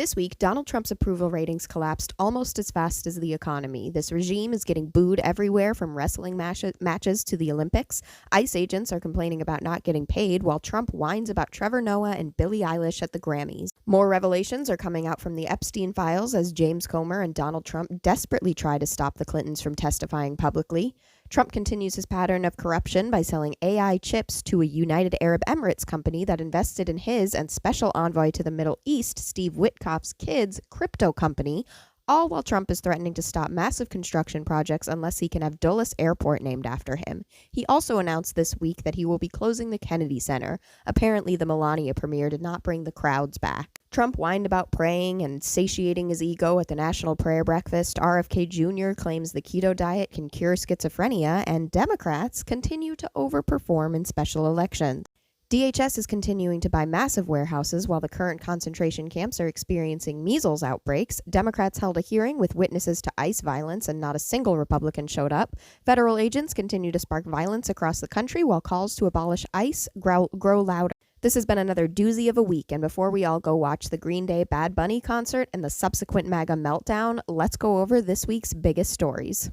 This week, Donald Trump's approval ratings collapsed almost as fast as the economy. This regime is getting booed everywhere, from wrestling matches to the Olympics. ICE agents are complaining about not getting paid, while Trump whines about Trevor Noah and Billie Eilish at the Grammys. More revelations are coming out from the Epstein files as James Comer and Donald Trump desperately try to stop the Clintons from testifying publicly. Trump continues his pattern of corruption by selling AI chips to a United Arab Emirates company that invested in his and special envoy to the Middle East, Steve Witkoff's kids' crypto company, all while Trump is threatening to stop massive construction projects unless he can have Dulles Airport named after him. He also announced this week that he will be closing the Kennedy Center. Apparently, the Melania premiere did not bring the crowds back. Trump whined about praying and satiating his ego at the National Prayer Breakfast. RFK Jr. claims the keto diet can cure schizophrenia, and Democrats continue to overperform in special elections. DHS is continuing to buy massive warehouses while the current concentration camps are experiencing measles outbreaks. Democrats held a hearing with witnesses to ICE violence, and not a single Republican showed up. Federal agents continue to spark violence across the country while calls to abolish ICE grow louder. This has been another doozy of a week, and before we all go watch the Green Day Bad Bunny concert and the subsequent MAGA meltdown, let's go over this week's biggest stories.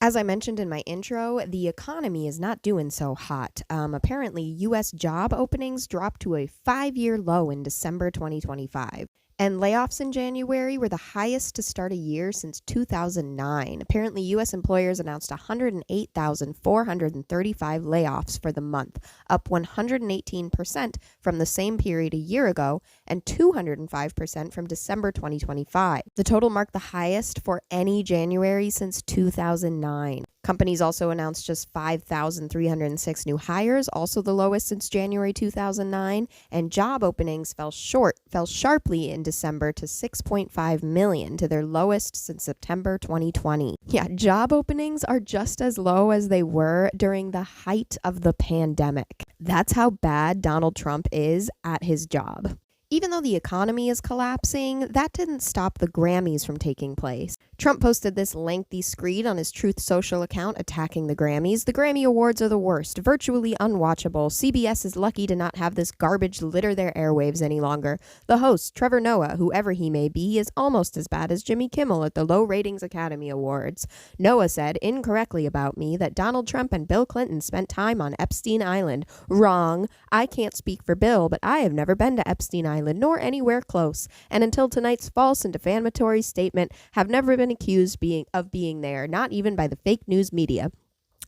As I mentioned in my intro, the economy is not doing so hot. Apparently, U.S. job openings dropped to a 5-year low in December 2025. And layoffs in January were the highest to start a year since 2009. Apparently, U.S. employers announced 108,435 layoffs for the month, up 118% from the same period a year ago and 205% from December 2025. The total marked the highest for any January since 2009. Companies also announced just 5,306 new hires, also the lowest since January 2009, and job openings fell sharply in December to 6.5 million, to their lowest since September 2020. Yeah, job openings are just as low as they were during the height of the pandemic. That's how bad Donald Trump is at his job. Even though the economy is collapsing, that didn't stop the Grammys from taking place. Trump posted this lengthy screed on his Truth Social account attacking the Grammys. The Grammy Awards are the worst, virtually unwatchable. CBS is lucky to not have this garbage litter their airwaves any longer. The host, Trevor Noah, whoever he may be, is almost as bad as Jimmy Kimmel at the low ratings Academy Awards. Noah said incorrectly about me that Donald Trump and Bill Clinton spent time on Epstein Island. Wrong. I can't speak for Bill, but I have never been to Epstein Island, nor anywhere close, and until tonight's false and defamatory statement have never been accused of being there, not even by the fake news media.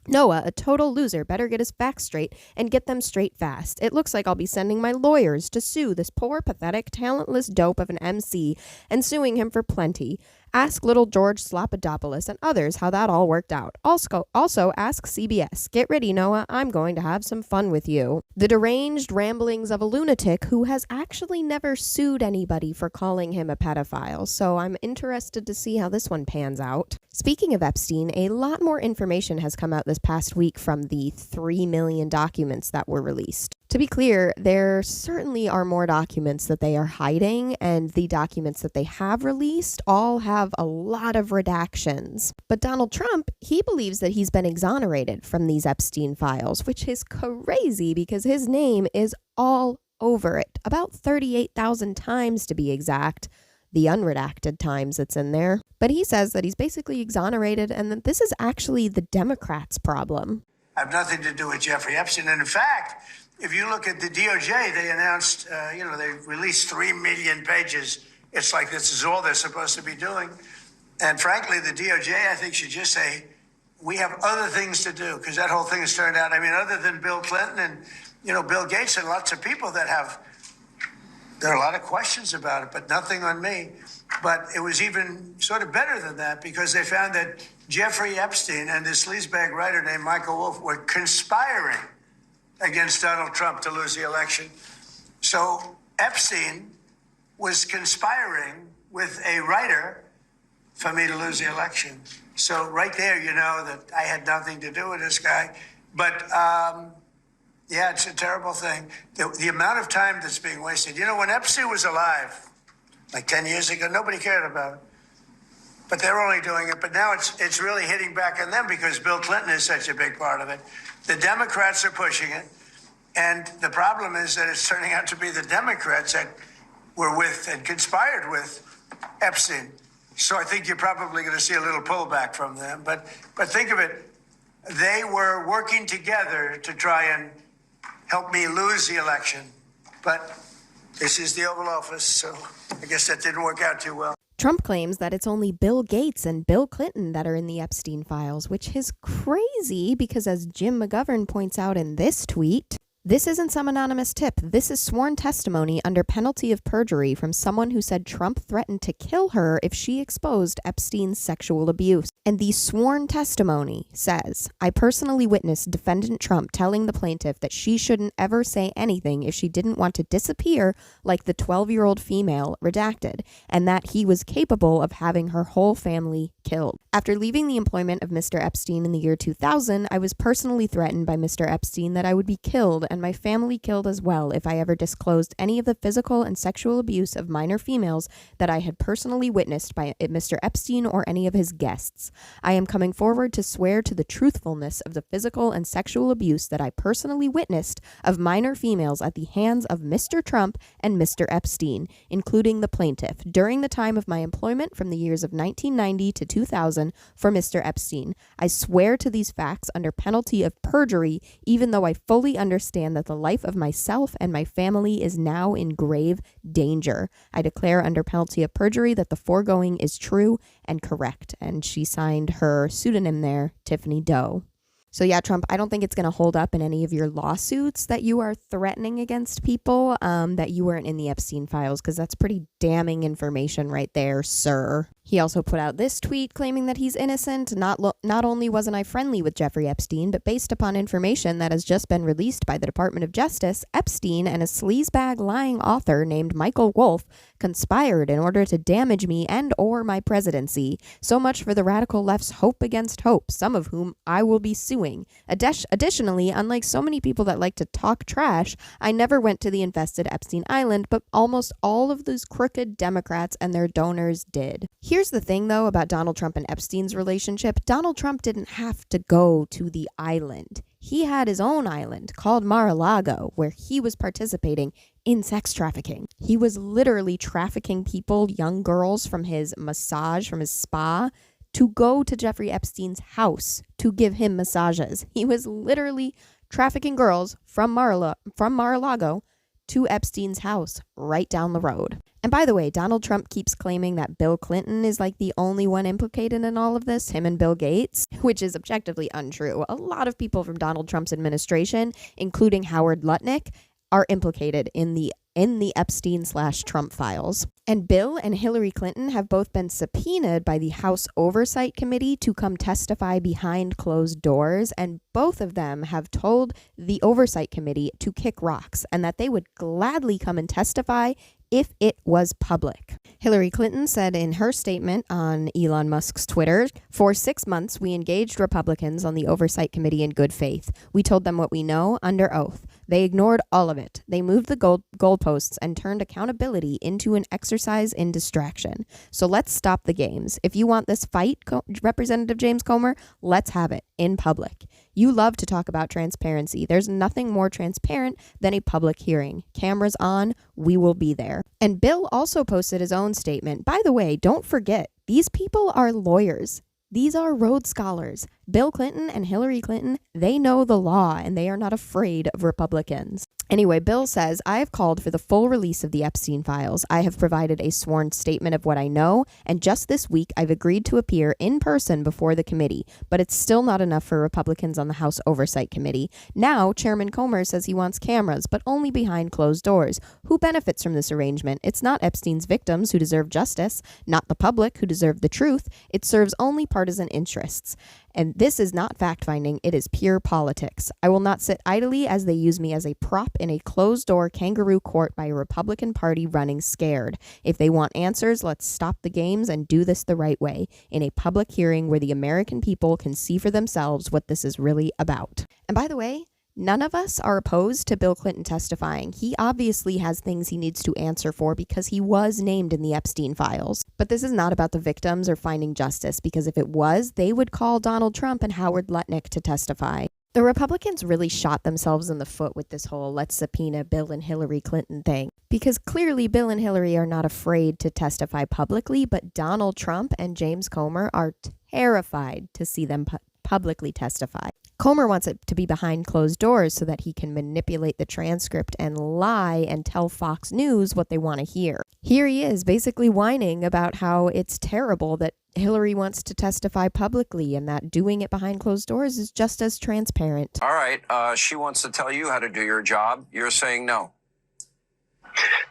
Noah, a total loser, better get his facts straight and get them straight fast. It looks like I'll be sending my lawyers to sue this poor, pathetic, talentless dope of an MC and suing him for plenty. Ask little George Slopadopoulos and others how that all worked out. Also ask CBS. Get ready, Noah. I'm going to have some fun with you. The deranged ramblings of a lunatic who has actually never sued anybody for calling him a pedophile, so I'm interested to see how this one pans out. Speaking of Epstein, a lot more information has come out this past week from the 3 million documents that were released. To be clear, there certainly are more documents that they are hiding, and the documents that they have released all have a lot of redactions. But Donald Trump, he believes that he's been exonerated from these Epstein files, which is crazy because his name is all over it, about 38,000 times to be exact. The unredacted times it's in there. But he says that he's basically exonerated and that this is actually the Democrats' problem. I have nothing to do with Jeffrey Epstein. And in fact, if you look at the DOJ, they announced, they released 3 million pages. It's like this is all they're supposed to be doing. And frankly, the DOJ, I think, should just say, we have other things to do, because that whole thing has turned out, other than Bill Clinton and, Bill Gates and lots of people there are a lot of questions about it, but nothing on me. But it was even sort of better than that, because they found that Jeffrey Epstein and this sleazebag writer named Michael Wolff were conspiring against Donald Trump to lose the election. So Epstein was conspiring with a writer for me to lose the election. So right there, you know that I had nothing to do with this guy. But yeah, it's a terrible thing. The amount of time that's being wasted. When Epstein was alive, like 10 years ago, nobody cared about it. But they're only doing it. But now it's really hitting back on them because Bill Clinton is such a big part of it. The Democrats are pushing it. And the problem is that it's turning out to be the Democrats that were with and conspired with Epstein. So I think you're probably going to see a little pullback from them. But think of it. They were working together to try and help me lose the election. But this is the Oval Office, so I guess that didn't work out too well. Trump claims that it's only Bill Gates and Bill Clinton that are in the Epstein files, which is crazy because, as Jim McGovern points out in this tweet, this isn't some anonymous tip. This is sworn testimony under penalty of perjury from someone who said Trump threatened to kill her if she exposed Epstein's sexual abuse. And the sworn testimony says, I personally witnessed defendant Trump telling the plaintiff that she shouldn't ever say anything if she didn't want to disappear like the 12-year-old female redacted, and that he was capable of having her whole family killed. After leaving the employment of Mr. Epstein in the year 2000, I was personally threatened by Mr. Epstein that I would be killed and my family killed as well if I ever disclosed any of the physical and sexual abuse of minor females that I had personally witnessed by Mr. Epstein or any of his guests. I am coming forward to swear to the truthfulness of the physical and sexual abuse that I personally witnessed of minor females at the hands of Mr. Trump and Mr. Epstein, including the plaintiff, during the time of my employment from the years of 1990 to 2000 for Mr. Epstein. I swear to these facts under penalty of perjury, even though I fully understand that the life of myself and my family is now in grave danger. I declare under penalty of perjury that the foregoing is true and correct. And she signed her pseudonym there, Tiffany Doe. So yeah, Trump, I don't think it's going to hold up in any of your lawsuits that you are threatening against people that you weren't in the Epstein files, because that's pretty damning information right there, sir. He also put out this tweet claiming that he's innocent. Not only wasn't I friendly with Jeffrey Epstein, but based upon information that has just been released by the Department of Justice, Epstein and a sleazebag lying author named Michael Wolff conspired in order to damage me and or my presidency. So much for the radical left's hope against hope, some of whom I will be suing. Additionally, unlike so many people that like to talk trash, I never went to the infested Epstein Island, but almost all of those crooked Democrats and their donors did. Here's the thing, though, about Donald Trump and Epstein's relationship. Donald Trump didn't have to go to the island. He had his own island called Mar-a-Lago, where he was participating in sex trafficking. He was literally trafficking people, young girls, from his massage, from his spa, to go to Jeffrey Epstein's house to give him massages. He was literally trafficking girls from Mar-a-Lago to Epstein's house right down the road. And by the way, Donald Trump keeps claiming that Bill Clinton is like the only one implicated in all of this, him and Bill Gates, which is objectively untrue. A lot of people from Donald Trump's administration, including Howard Lutnick, are implicated in the Epstein/Trump files. And Bill and Hilary Clinton have both been subpoenaed by the House Oversight Committee to come testify behind closed doors, and both of them have told the Oversight Committee to kick rocks and that they would gladly come and testify if it was public. Hillary Clinton said in her statement on Elon Musk's Twitter, "For 6 months, we engaged Republicans on the Oversight Committee in good faith. We told them what we know under oath. They ignored all of it. They moved the goalposts and turned accountability into an exercise in distraction. So let's stop the games. If you want this fight, Representative James Comer, let's have it in public. You love to talk about transparency. There's nothing more transparent than a public hearing. Cameras on, we will be there." And Bill also posted his own statement. By the way, don't forget, these people are lawyers. These are Rhodes Scholars. Bill Clinton and Hillary Clinton, they know the law and they are not afraid of Republicans. Anyway, Bill says, "I have called for the full release of the Epstein files. I have provided a sworn statement of what I know, and just this week I've agreed to appear in person before the committee, but it's still not enough for Republicans on the House Oversight Committee. Now, Chairman Comer says he wants cameras, but only behind closed doors. Who benefits from this arrangement? It's not Epstein's victims who deserve justice, not the public who deserve the truth. It serves only partisan interests. And this is not fact-finding, it is pure politics. I will not sit idly as they use me as a prop in a closed-door kangaroo court by a Republican Party running scared. If they want answers, let's stop the games and do this the right way, in a public hearing where the American people can see for themselves what this is really about." And by the way, none of us are opposed to Bill Clinton testifying. He obviously has things he needs to answer for because he was named in the Epstein files. But this is not about the victims or finding justice, because if it was, they would call Donald Trump and Howard Lutnick to testify. The Republicans really shot themselves in the foot with this whole let's subpoena Bill and Hilary Clinton thing, because clearly Bill and Hillary are not afraid to testify publicly, but Donald Trump and James Comer are terrified to see them publicly testify. Comer wants it to be behind closed doors so that he can manipulate the transcript and lie and tell Fox News what they want to hear. Here he is basically whining about how it's terrible that Hillary wants to testify publicly and that doing it behind closed doors is just as transparent. All right, she wants to tell you how to do your job. You're saying no.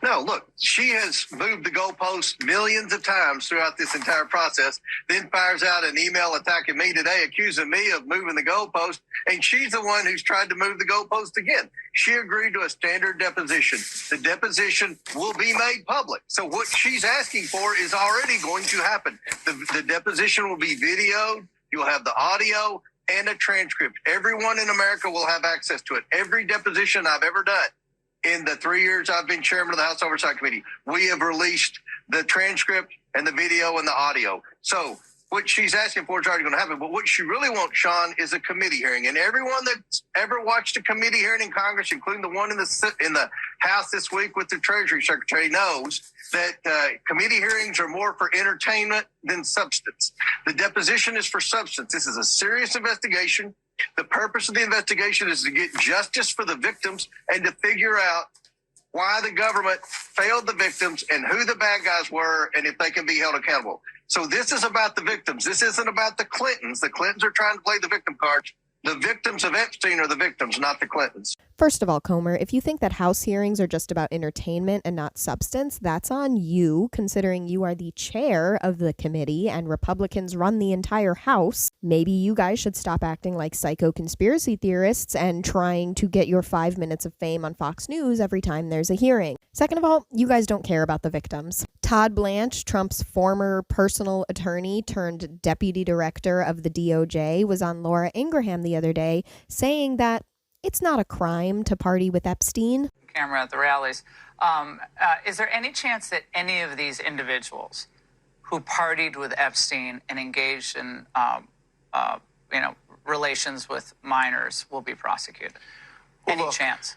No, look, she has moved the goalposts millions of times throughout this entire process, then fires out an email attacking me today, accusing me of moving the goalpost, and she's the one who's tried to move the goalpost again. She agreed to a standard deposition. The deposition will be made public. So what she's asking for is already going to happen. The deposition will be videoed. You'll have the audio and a transcript. Everyone in America will have access to it. Every deposition I've ever done in the 3 years I've been chairman of the House Oversight Committee, we have released the transcript and the video and the audio. So what she's asking for is already going to happen. But what she really wants, Sean, is a committee hearing. And everyone that's ever watched a committee hearing in Congress, including the one in the House this week with the Treasury Secretary, knows that committee hearings are more for entertainment than substance. The deposition is for substance. This is a serious investigation. The purpose of the investigation is to get justice for the victims and to figure out why the government failed the victims and who the bad guys were and if they can be held accountable. So this is about the victims. This isn't about the Clintons. The Clintons are trying to play the victim cards. The victims of Epstein are the victims, not the Clintons. First of all, Comer, if you think that House hearings are just about entertainment and not substance, that's on you, considering you are the chair of the committee and Republicans run the entire House. Maybe you guys should stop acting like psycho conspiracy theorists and trying to get your 5 minutes of fame on Fox News every time there's a hearing. Second of all, you guys don't care about the victims. Todd Blanche, Trump's former personal attorney turned deputy director of the DOJ, was on Laura Ingraham the other day saying that it's not a crime to party with Epstein. Camera at the rallies. Is there any chance that any of these individuals who partied with Epstein and engaged in, relations with minors will be prosecuted? Well, Any look, chance?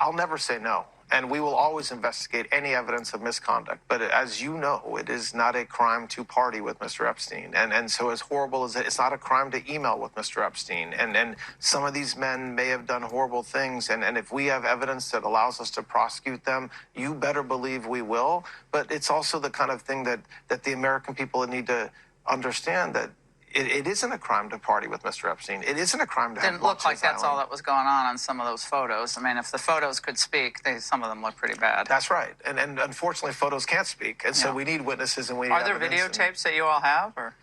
I'll never say no. And we will always investigate any evidence of misconduct. But as you know, it is not a crime to party with Mr. Epstein. And so as horrible as it's not a crime to email with Mr. Epstein. And some of these men may have done horrible things. And if we have evidence that allows us to prosecute them, you better believe we will. But it's also the kind of thing that the American people need to understand, that it isn't a crime to party with Mr. Epstein. It isn't a crime to have Didn't look like that's island. all that was going on some of those photos. I mean, if the photos could speak, some of them look pretty bad. That's right. And unfortunately, photos can't speak. And so we need witnesses and we need Are there evidence videotapes that you all have? Or?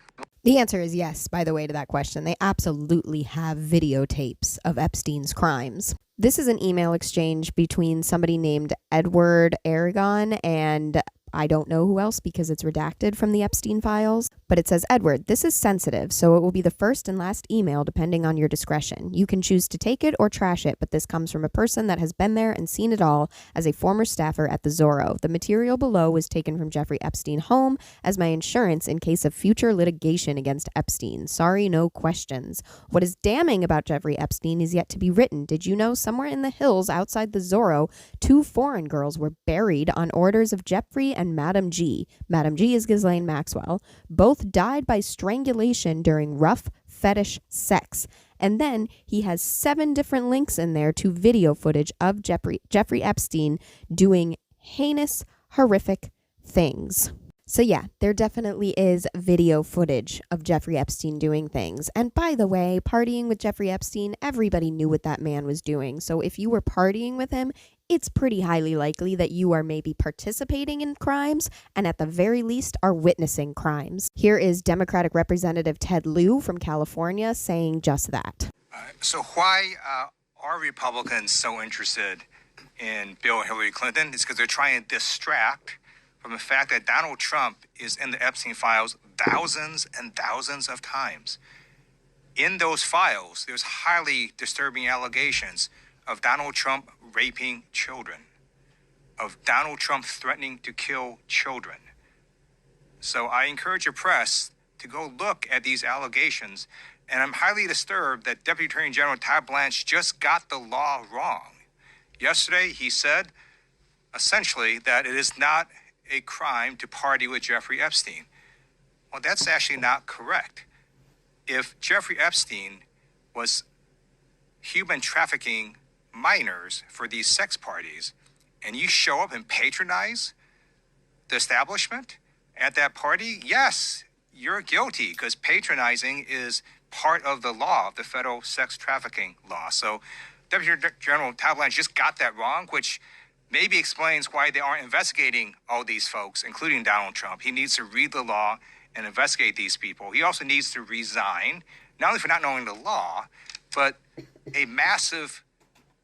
The answer is yes, by the way, to that question. They absolutely have videotapes of Epstein's crimes. This is an email exchange between somebody named Edward Aragon and I don't know who else because it's redacted from the Epstein files, but it says, Edward, this is sensitive, so it will be the first and last email depending on your discretion. You can choose to take it or trash it, but this comes from a person that has been there and seen it all as a former staffer at the Zorro. The material below was taken from Jeffrey Epstein home as my insurance in case of future litigation against Epstein. Sorry, no questions. What is damning about Jeffrey Epstein is yet to be written. Did you know somewhere in the hills outside the Zorro, 2 foreign girls were buried on orders of Jeffrey and Madam G. Madam G is Ghislaine Maxwell. Both died by strangulation during rough fetish sex. And then he has 7 different links in there to video footage of Jeffrey Epstein doing heinous, horrific things. So yeah, there definitely is video footage of Jeffrey Epstein doing things. And by the way, partying with Jeffrey Epstein, everybody knew what that man was doing. So if you were partying with him, it's pretty highly likely that you are maybe participating in crimes and at the very least are witnessing crimes. Here is Democratic Representative Ted Lieu from California saying just that. So why are Republicans so interested in Bill and Hillary Clinton? It's because they're trying to distract from the fact that Donald Trump is in the Epstein files thousands and thousands of times. In those files, there's highly disturbing allegations of Donald Trump raping children, of Donald Trump threatening to kill children. So I encourage your press to go look at these allegations And I'm highly disturbed that Deputy Attorney General Todd Blanche just got the law wrong. Yesterday, he said, essentially, that it is not a crime to party with Jeffrey Epstein. Well, that's actually not correct. If Jeffrey Epstein was human trafficking minors for these sex parties, and you show up and patronize the establishment at that party, yes, you're guilty, because patronizing is part of the law, the federal sex trafficking law. So Deputy General Todd Blanche just got that wrong, which maybe explains why they aren't investigating all these folks, including Donald Trump. He needs to read the law and investigate these people. He also needs to resign, not only for not knowing the law, but a massive,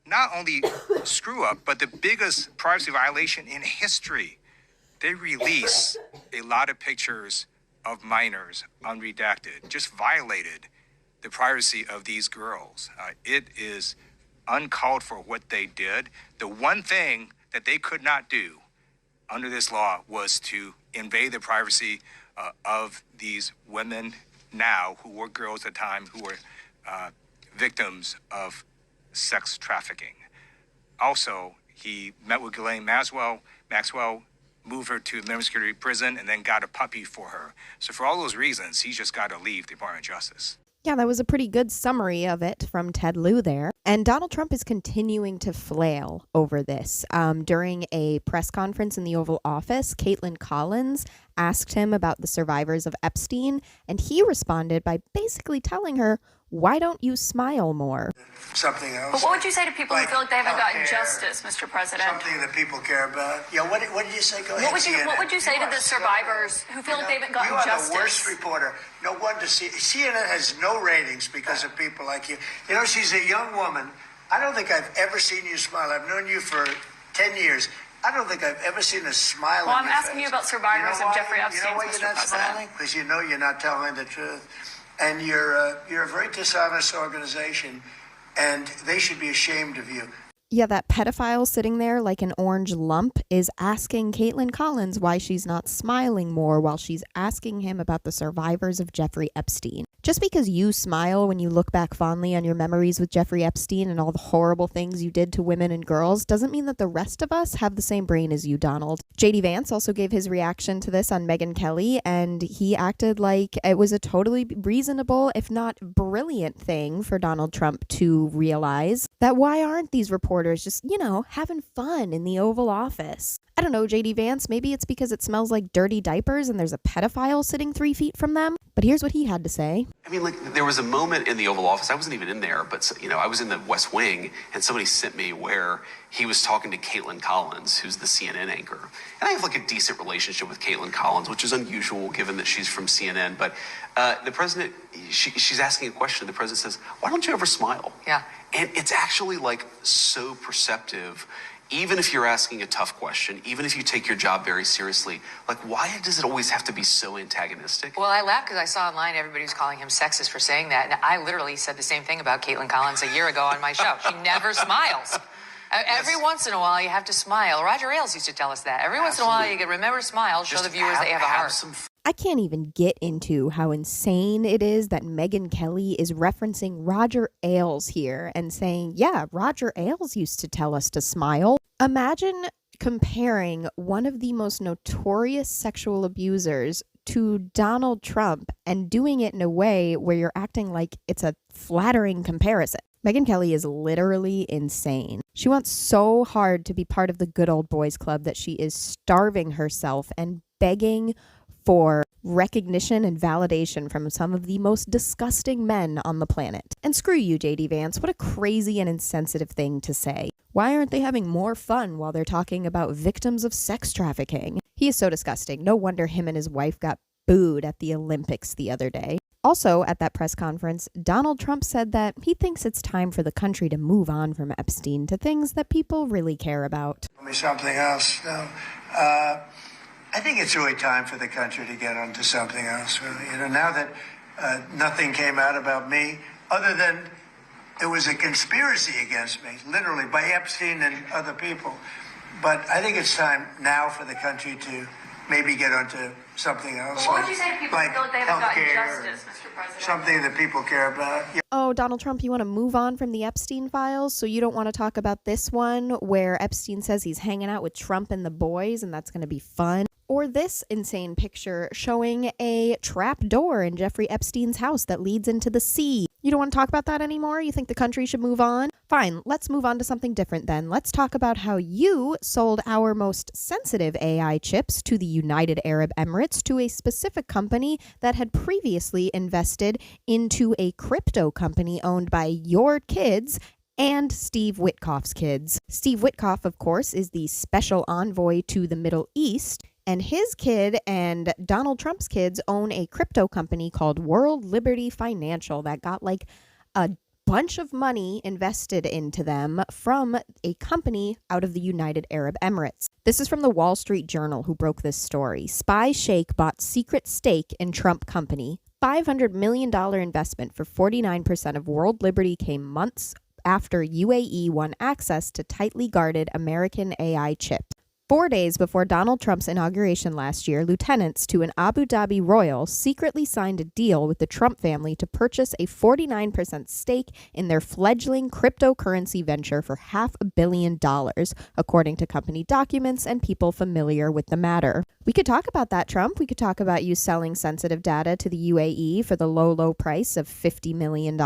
not only screw up, but the biggest privacy violation in history. They release a lot of pictures of minors unredacted, just violated the privacy of these girls. It is uncalled for what they did. The one thing that they could not do under this law was to invade the privacy of these women now, who were girls at the time, who were victims of sex trafficking. Also, he met with Ghislaine Maxwell, moved her to minimum security prison, and then got a puppy for her. So for all those reasons, he's just got to leave the Department of Justice. Yeah, that was a pretty good summary of it from Ted Lieu there. And Donald Trump is continuing to flail over this. During a press conference in the Oval Office, Caitlin Collins asked him about the survivors of Epstein, and he responded by basically telling her, "Why don't you smile more?" Something else. But what would you say to people who feel like they haven't gotten healthcare, justice, Mr. President? Something that people care about. Yeah, what did you say? Go ahead. What would you say to the survivors who feel like they haven't gotten justice? You are the worst reporter. No wonder CNN has no ratings because of people like you. You know, she's a young woman. I don't think I've ever seen you smile. I've known you for 10 years. I don't think I've ever seen a smile Well, on I'm your asking face. you about survivors of Jeffrey Epstein, You know why Mr. you're not President? smiling? Because you know you're not telling the truth. And you're a very dishonest organization, and they should be ashamed of you. Yeah, that pedophile sitting there like an orange lump is asking Caitlin Collins why she's not smiling more while she's asking him about the survivors of Jeffrey Epstein. Just because you smile when you look back fondly on your memories with Jeffrey Epstein and all the horrible things you did to women and girls doesn't mean that the rest of us have the same brain as you, Donald. JD Vance also gave his reaction to this on Megyn Kelly, and he acted like it was a totally reasonable, if not brilliant thing for Donald Trump to realize that why aren't these reporters just, having fun in the Oval Office? I don't know, JD Vance, maybe it's because it smells like dirty diapers and there's a pedophile sitting 3 feet from them. But here's what he had to say. I mean, there was a moment in the Oval Office, I wasn't even in there, but, I was in the West Wing, and somebody sent me where he was talking to Caitlin Collins, who's the CNN anchor. And I have, a decent relationship with Caitlin Collins, which is unusual given that she's from CNN. But the president, she's asking a question. The president says, "Why don't you ever smile?" Yeah. And it's actually, so perceptive. Even if you're asking a tough question, even if you take your job very seriously, why does it always have to be so antagonistic? Well, I laughed because I saw online everybody was calling him sexist for saying that. And I literally said the same thing about Caitlin Collins a year ago on my show. She never smiles. Every once in a while, you have to smile. Roger Ailes used to tell us that. Every once in a while, you can remember to smile, show the viewers that you have a heart. I can't even get into how insane it is that Megyn Kelly is referencing Roger Ailes here and saying, yeah, Roger Ailes used to tell us to smile. Imagine comparing one of the most notorious sexual abusers to Donald Trump and doing it in a way where you're acting like it's a flattering comparison. Megyn Kelly is literally insane. She wants so hard to be part of the good old boys club that she is starving herself and begging for recognition and validation from some of the most disgusting men on the planet. And screw you, JD Vance. What a crazy and insensitive thing to say. Why aren't they having more fun while they're talking about victims of sex trafficking? He is so disgusting. No wonder him and his wife got booed at the Olympics the other day. Also, at that press conference, Donald Trump said that he thinks it's time for the country to move on from Epstein to things that people really care about. Tell me something else. No. I think it's really time for the country to get onto something else. Really. Now that nothing came out about me, other than there was a conspiracy against me, literally, by Epstein and other people. But I think it's time now for the country to maybe get onto something else. What would you say to people who feel like they haven't gotten healthcare, justice, Mr. President? something that people care about. Oh, Donald Trump, you want to move on from the Epstein files, so you don't want to talk about this one where Epstein says he's hanging out with Trump and the boys, and that's going to be fun. Or this insane picture showing a trap door in Jeffrey Epstein's house that leads into the sea. You don't want to talk about that anymore? You think the country should move on? Fine, let's move on to something different then. Let's talk about how you sold our most sensitive AI chips to the United Arab Emirates to a specific company that had previously invested into a crypto company owned by your kids and Steve Witkoff's kids. Steve Witkoff, of course, is the special envoy to the Middle East. And his kid and Donald Trump's kids own a crypto company called World Liberty Financial that got like a bunch of money invested into them from a company out of the United Arab Emirates. This is from the Wall Street Journal, who broke this story. Spy Sheikh bought secret stake in Trump company. $500 million investment for 49% of World Liberty came months after UAE won access to tightly guarded American AI chips. 4 days before Donald Trump's inauguration last year, lieutenants to an Abu Dhabi royal secretly signed a deal with the Trump family to purchase a 49% stake in their fledgling cryptocurrency venture for $500 million, according to company documents and people familiar with the matter. We could talk about that, Trump. We could talk about you selling sensitive data to the UAE for the low price of $50 million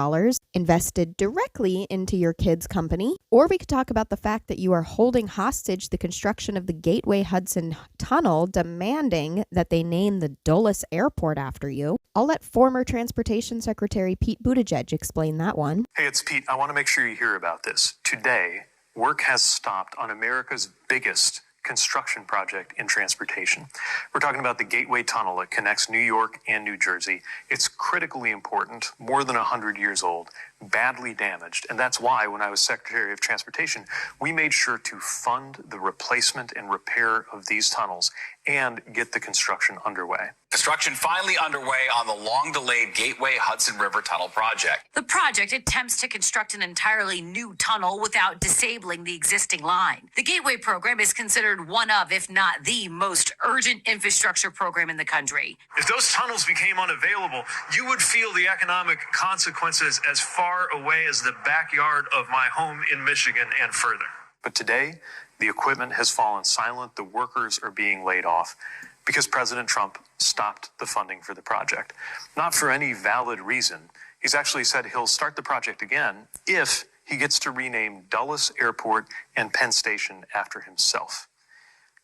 invested directly into your kid's company. Or we could talk about the fact that you are holding hostage the construction of the Gateway Hudson Tunnel, demanding that they name the Dulles Airport after you. I'll let former Transportation Secretary Pete Buttigieg explain that one. Hey, it's Pete. I want to make sure you hear about this. Today, work has stopped on America's biggest construction project in transportation. We're talking about the Gateway Tunnel that connects New York and New Jersey. It's critically important, more than 100 years old, badly damaged. And that's why when I was Secretary of Transportation, we made sure to fund the replacement and repair of these tunnels and get the construction underway. Construction finally underway on the long-delayed Gateway Hudson River Tunnel project. The project attempts to construct an entirely new tunnel without disabling the existing line. The Gateway program is considered one of, if not the most urgent infrastructure program in the country. If those tunnels became unavailable, you would feel the economic consequences as far away as the backyard of my home in Michigan and further. But today, the equipment has fallen silent. The workers are being laid off because President Trump stopped the funding for the project. Not for any valid reason. He's actually said he'll start the project again if he gets to rename Dulles Airport and Penn Station after himself.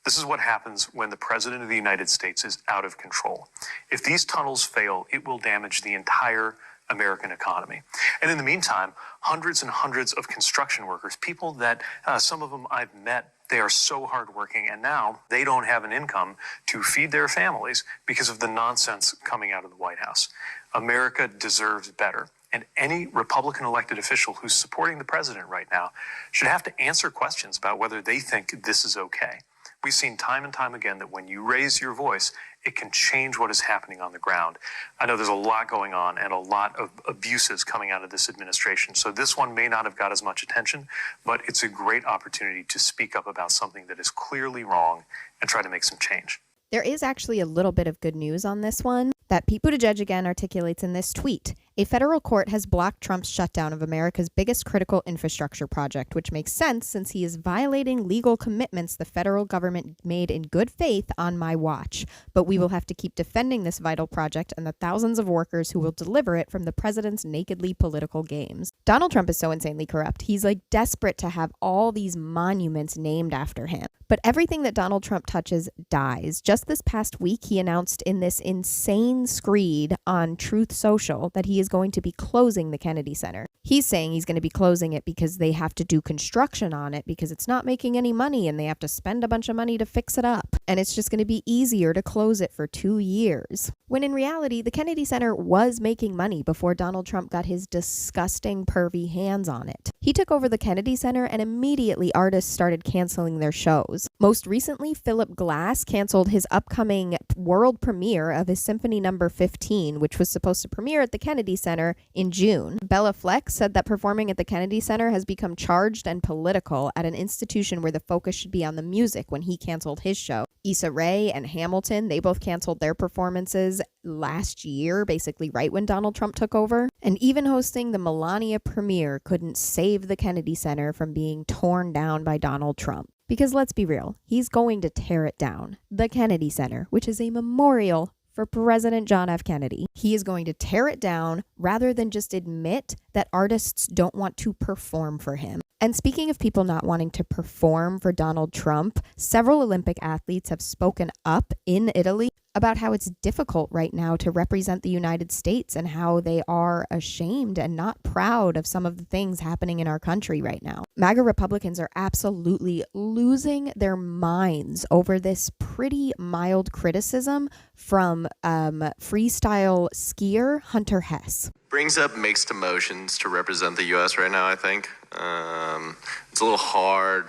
This is what happens when the President of the United States is out of control. If these tunnels fail, it will damage the entire American economy. And in the meantime, hundreds and hundreds of construction workers, people that some of them I've met, they are so hardworking, and now they don't have an income to feed their families because of the nonsense coming out of the White House. America deserves better. And any Republican elected official who's supporting the president right now should have to answer questions about whether they think this is okay. We've seen time and time again that when you raise your voice, it can change what is happening on the ground. I know there's a lot going on and a lot of abuses coming out of this administration. So this one may not have got as much attention, but it's a great opportunity to speak up about something that is clearly wrong and try to make some change. There is actually a little bit of good news on this one that Pete Buttigieg again articulates in this tweet. A federal court has blocked Trump's shutdown of America's biggest critical infrastructure project, which makes sense since he is violating legal commitments the federal government made in good faith on my watch. But we will have to keep defending this vital project and the thousands of workers who will deliver it from the president's nakedly political games. Donald Trump is so insanely corrupt. He's like desperate to have all these monuments named after him. But everything that Donald Trump touches dies. Just this past week, he announced in this insane screed on Truth Social that he is going to be closing the Kennedy Center. He's saying he's going to be closing it because they have to do construction on it because it's not making any money and they have to spend a bunch of money to fix it up. And it's just going to be easier to close it for 2 years. When in reality, the Kennedy Center was making money before Donald Trump got his disgusting, pervy hands on it. He took over the Kennedy Center and immediately artists started canceling their shows. Most recently, Philip Glass canceled his upcoming world premiere of his Symphony No. 15, which was supposed to premiere at the Kennedy Kennedy Center in June. Bella Fleck said that performing at the Kennedy Center has become charged and political at an institution where the focus should be on the music when he canceled his show. Issa Rae and Hamilton, they both canceled their performances last year, basically right when Donald Trump took over. And even hosting the Melania premiere couldn't save the Kennedy Center from being torn down by Donald Trump. Because let's be real, he's going to tear it down. The Kennedy Center, which is a memorial for President John F. Kennedy. He is going to tear it down rather than just admit that artists don't want to perform for him. And speaking of people not wanting to perform for Donald Trump, several Olympic athletes have spoken up in Italy about how it's difficult right now to represent the United States and how they are ashamed and not proud of some of the things happening in our country right now. MAGA Republicans are absolutely losing their minds over this pretty mild criticism from freestyle skier Hunter Hess. Brings up mixed emotions to represent the U.S. right now, I think. It's a little hard.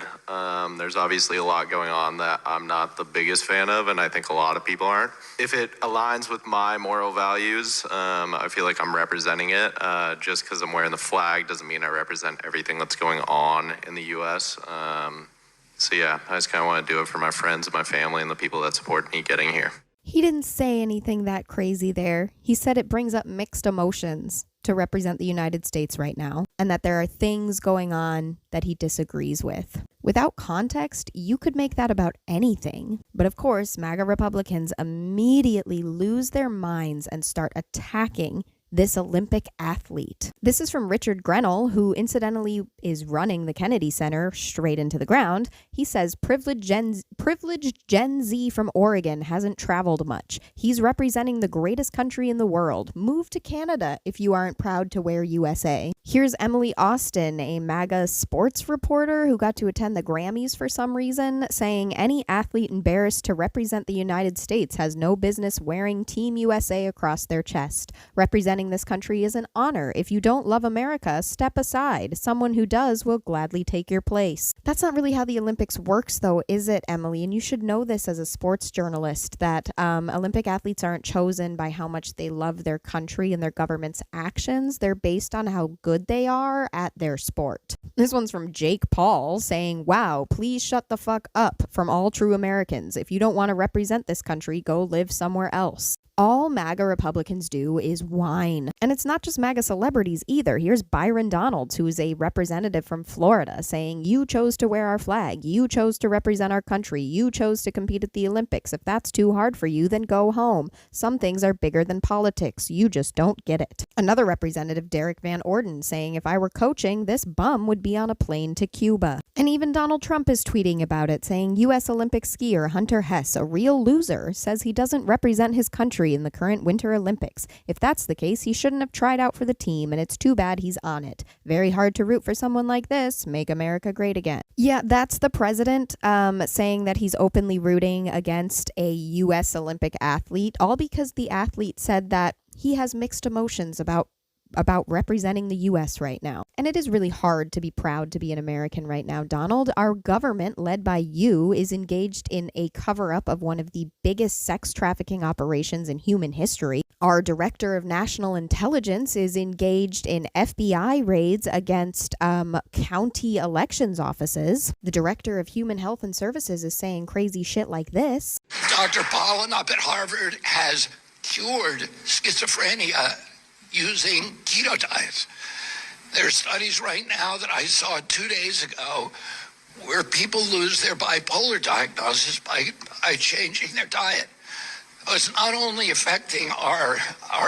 There's obviously a lot going on that I'm not the biggest fan of, and I think a lot of people aren't. If it aligns with my moral values, I feel like I'm representing it. Just because I'm wearing the flag doesn't mean I represent everything that's going on in the U.S. So yeah, I just kind of want to do it for my friends and my family and the people that support me getting here. He didn't say anything that crazy there. He said it brings up mixed emotions to represent the United States right now, and that there are things going on that he disagrees with. Without context, you could make that about anything. But of course, MAGA Republicans immediately lose their minds and start attacking this Olympic athlete. This is from Richard Grenell, who incidentally is running the Kennedy Center straight into the ground. He says, privileged Gen Z from Oregon hasn't traveled much. He's representing the greatest country in the world. Move to Canada if you aren't proud to wear USA. Here's Emily Austin, a MAGA sports reporter who got to attend the Grammys for some reason, saying any athlete embarrassed to represent the United States has no business wearing Team USA across their chest. Representing this country is an honor. If you don't love America, step aside. Someone who does will gladly take your place. That's not really how the Olympics works, though, is it, Emily? And you should know this as a sports journalist, that Olympic athletes aren't chosen by how much they love their country and their government's actions. They're based on how good they are at their sport. This one's from Jake Paul saying, wow, please shut the fuck up from all true Americans. If you don't want to represent this country, go live somewhere else. All MAGA Republicans do is whine. And it's not just MAGA celebrities either. Here's Byron Donalds, who is a representative from Florida, saying, you chose to wear our flag. You chose to represent our country. You chose to compete at the Olympics. If that's too hard for you, then go home. Some things are bigger than politics. You just don't get it. Another representative, Derek Van Orden, saying, if I were coaching, this bum would be on a plane to Cuba. And even Donald Trump is tweeting about it, saying U.S. Olympic skier Hunter Hess, a real loser, says he doesn't represent his country in the current Winter Olympics. If that's the case, he shouldn't have tried out for the team, and it's too bad he's on it. Very hard to root for someone like this. Make America great again. Yeah, that's the president saying that he's openly rooting against a U.S. Olympic athlete, all because the athlete said that he has mixed emotions about representing the U.S. right now. And it is really hard to be proud to be an American right now, Donald. Our government, led by you, is engaged in a cover-up of one of the biggest sex trafficking operations in human history. Our director of national intelligence is engaged in FBI raids against county elections offices. The director of human health and services is saying crazy shit like this. Dr. Pollen up at Harvard has cured schizophrenia using keto diets. There are studies right now that I saw 2 days ago where people lose their bipolar diagnosis by changing their diet. It's not only affecting our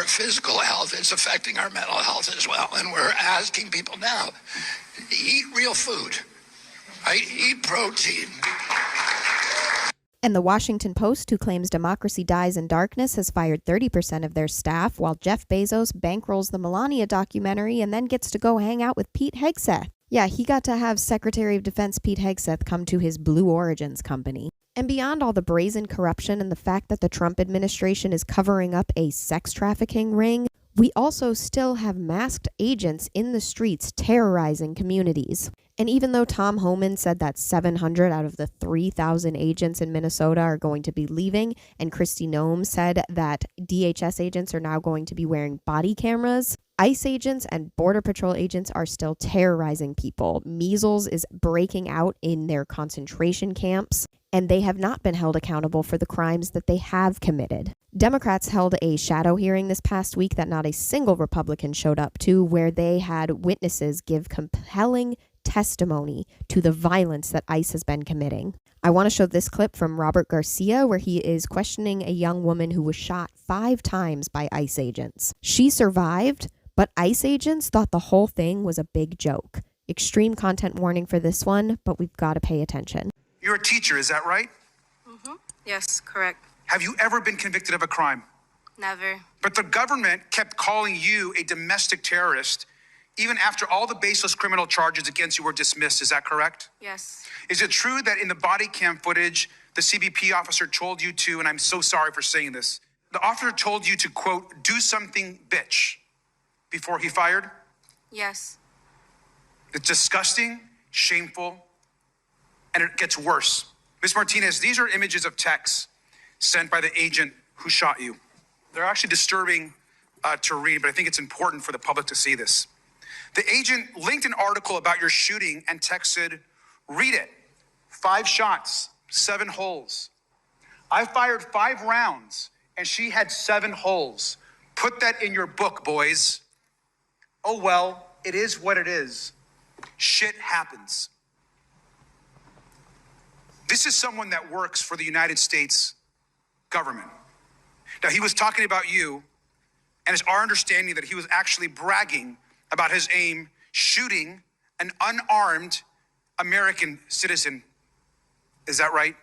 physical health, it's affecting our mental health as well. And we're asking people now, eat real food, right? Eat protein. And the Washington Post, who claims democracy dies in darkness, has fired 30% of their staff, while Jeff Bezos bankrolls the Melania documentary and then gets to go hang out with Pete Hegseth. Yeah, he got to have Secretary of Defense Pete Hegseth come to his Blue Origins company. And beyond all the brazen corruption and the fact that the Trump administration is covering up a sex trafficking ring, we also still have masked agents in the streets terrorizing communities. And even though Tom Homan said that 700 out of the 3,000 agents in Minnesota are going to be leaving, and Kristi Noem said that DHS agents are now going to be wearing body cameras, ICE agents and Border Patrol agents are still terrorizing people. Measles is breaking out in their concentration camps, and they have not been held accountable for the crimes that they have committed. Democrats held a shadow hearing this past week that not a single Republican showed up to, where they had witnesses give compelling testimony to the violence that ICE has been committing. I want to show this clip from Robert Garcia where he is questioning a young woman who was shot 5 times by ICE agents. She survived, but ICE agents thought the whole thing was a big joke. Extreme content warning for this one, but we've got to pay attention. You're a teacher, is that right? Mm-hmm. Yes, correct. Have you ever been convicted of a crime? Never. But the government kept calling you a domestic terrorist even after all the baseless criminal charges against you were dismissed. Is that correct? Yes. Is it true that in the body cam footage, the CBP officer told you to, and I'm so sorry for saying this, the officer told you to, quote, do something, bitch, before he fired? Yes. It's disgusting, shameful, and it gets worse. Ms. Martinez, these are images of texts sent by the agent who shot you. They're actually disturbing to read, but I think it's important for the public to see this. The agent linked an article about your shooting and texted, read it, 5 shots, 7 holes. I fired 5 rounds and she had 7 holes. Put that in your book, boys. Oh, well, it is what it is. Shit happens. This is someone that works for the United States government. Now, he was talking about you, and it's our understanding that he was actually bragging about his aim shooting an unarmed American citizen. Is that right?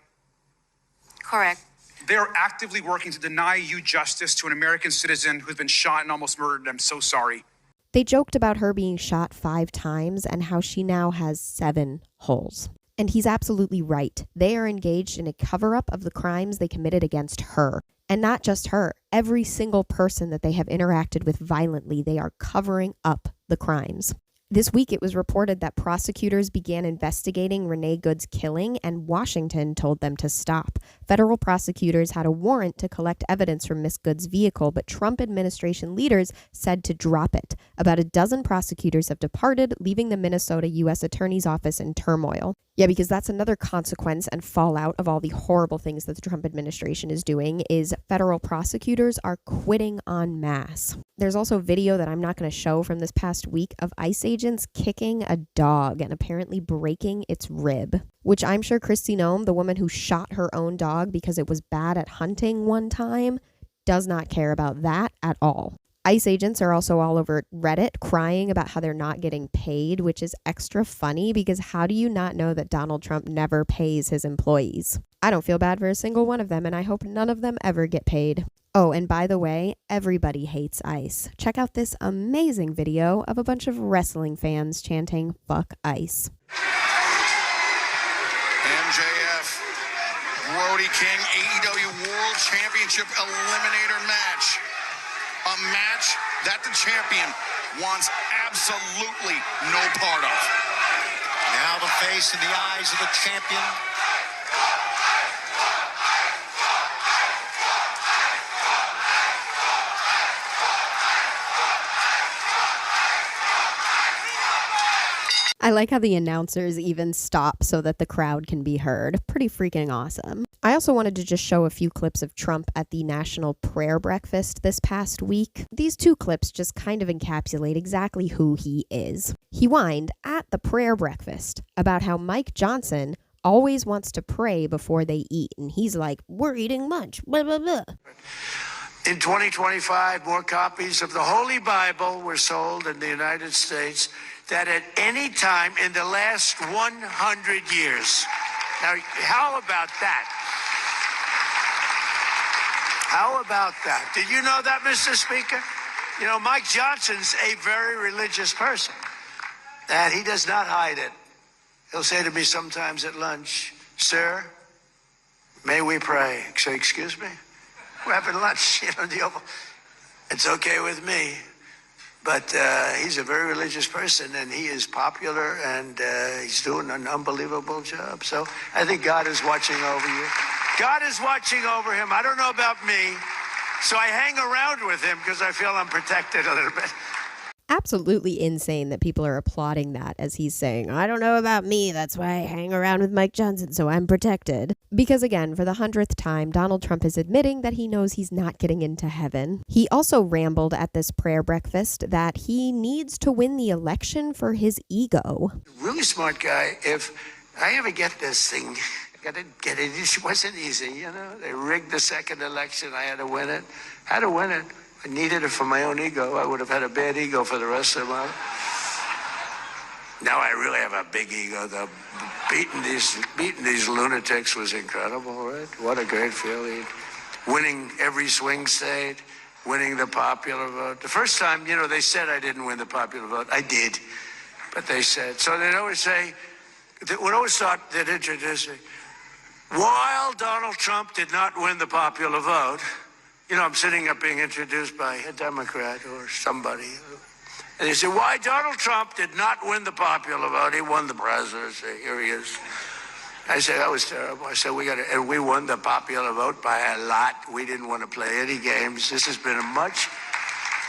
Correct. They're actively working to deny you justice to an American citizen who's been shot and almost murdered. I'm so sorry. They joked about her being shot 5 times and how she now has 7 holes. And he's absolutely right. They are engaged in a cover-up of the crimes they committed against her. And not just her. Every single person that they have interacted with violently, they are covering up the crimes. This week, it was reported that prosecutors began investigating Renee Good's killing, and Washington told them to stop. Federal prosecutors had a warrant to collect evidence from Miss Good's vehicle, but Trump administration leaders said to drop it. About a dozen prosecutors have departed, leaving the Minnesota U.S. Attorney's Office in turmoil. Yeah, because that's another consequence and fallout of all the horrible things that the Trump administration is doing, is federal prosecutors are quitting en masse. There's also video that I'm not going to show from this past week of ICE agents kicking a dog and apparently breaking its rib, which I'm sure Kristi Noem, the woman who shot her own dog because it was bad at hunting one time, does not care about that at all. ICE agents are also all over Reddit crying about how they're not getting paid, which is extra funny because how do you not know that Donald Trump never pays his employees? I don't feel bad for a single one of them, and I hope none of them ever get paid. Oh, and by the way, everybody hates ICE. Check out this amazing video of a bunch of wrestling fans chanting, "Fuck ICE." MJF, Brody King, AEW World Championship Eliminator match. A match that the champion wants absolutely no part of. Now the face in the eyes of the champion. I like how the announcers even stop so that the crowd can be heard. Pretty freaking awesome. I also wanted to just show a few clips of Trump at the National Prayer Breakfast this past week. These 2 clips just kind of encapsulate exactly who he is. He whined at the prayer breakfast about how Mike Johnson always wants to pray before they eat. And he's like, we're eating lunch, blah, blah, blah. In 2025, more copies of the Holy Bible were sold in the United States than at any time in the last 100 years. Now, how about that? How about that? Did you know that, Mr. Speaker? You know, Mike Johnson's a very religious person, and he does not hide it. He'll say to me sometimes at lunch, "Sir, may we pray?" I say, "Excuse me? We're having lunch, you know, the Oval." It's okay with me. But he's a very religious person, and he is popular, and he's doing an unbelievable job. So I think God is watching over you. God is watching over him. I don't know about me, so I hang around with him because I feel I'm protected a little bit. Absolutely insane that people are applauding that as he's saying, I don't know about me, that's why I hang around with Mike Johnson, so I'm protected. Because again, for the 100th time, Donald Trump is admitting that he knows he's not getting into heaven. He also rambled at this prayer breakfast that he needs to win the election for his ego. Really smart guy. If I ever get this thing, I got to get it. It wasn't easy, you know. They rigged the second election. I had to win it. Had to win it. I needed it for my own ego. I would have had a bad ego for the rest of my life. Now I really have a big ego. Beating these lunatics was incredible, right? What a great feeling. Winning every swing state, winning the popular vote. The first time, you know, they said I didn't win the popular vote. I did. But they said. So they'd always say, would always thought they'd introduce me. While Donald Trump did not win the popular vote, you know, I'm sitting up being introduced by a Democrat or somebody. And they say, why Donald Trump did not win the popular vote. He won the presidency. Here he is. I said, that was terrible. I said, and we won the popular vote by a lot. We didn't want to play any games. This has been a much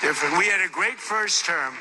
different. We had a great first term.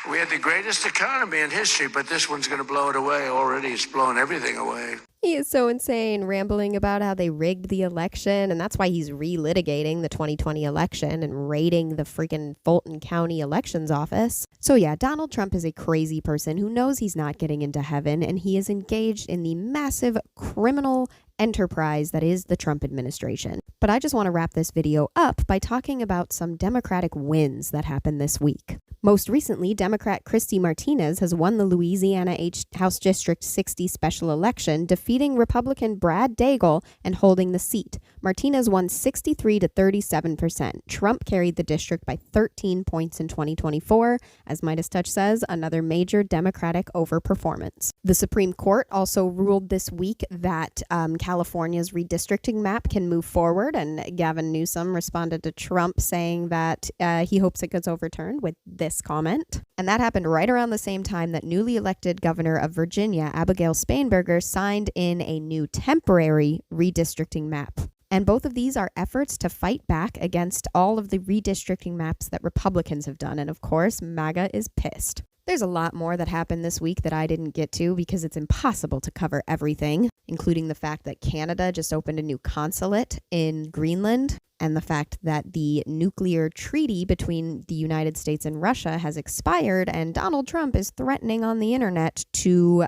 We had the greatest economy in history, but this one's going to blow it away already. It's blown everything away. He is so insane, rambling about how they rigged the election, and that's why he's relitigating the 2020 election and raiding the freaking Fulton County Elections Office. So yeah, Donald Trump is a crazy person who knows he's not getting into heaven, and he is engaged in the massive criminal enterprise that is the Trump administration. But I just want to wrap this video up by talking about some Democratic wins that happened this week. Most recently, Democrat Christy Martinez has won the Louisiana House District 60 special election, defeating Republican Brad Daigle and holding the seat. Martinez won 63 to 37%. Trump carried the district by 13 points in 2024. As Midas Touch says, another major Democratic overperformance. The Supreme Court also ruled this week that California's redistricting map can move forward, and Gavin Newsom responded to Trump saying that he hopes it gets overturned with this comment. And that happened right around the same time that newly elected governor of Virginia, Abigail Spanberger, signed in a new temporary redistricting map. And both of these are efforts to fight back against all of the redistricting maps that Republicans have done. And of course, MAGA is pissed. There's a lot more that happened this week that I didn't get to because it's impossible to cover everything, including the fact that Canada just opened a new consulate in Greenland, and the fact that the nuclear treaty between the United States and Russia has expired, and Donald Trump is threatening on the internet to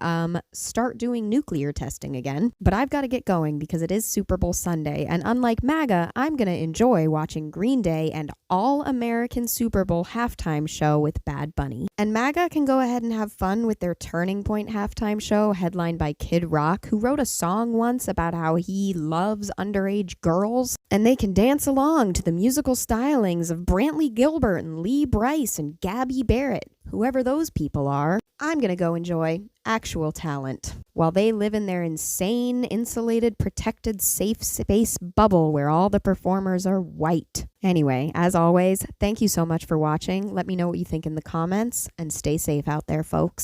start doing nuclear testing again. But I've got to get going because it is Super Bowl Sunday, and unlike MAGA, I'm going to enjoy watching Green Day and All-American Super Bowl halftime show with Bad Bunny. And MAGA can go ahead and have fun with their Turning Point halftime show headlined by Kid Rock, who wrote a song once about how he loves underage girls, and they can dance along to the musical stylings of Brantley Gilbert and Lee Brice and Gabby Barrett, whoever those people are. I'm going to go enjoy actual talent while they live in their insane, insulated, protected, safe space bubble where all the performers are white. Anyway, as always, thank you so much for watching. Let me know what you think in the comments, and stay safe out there, folks.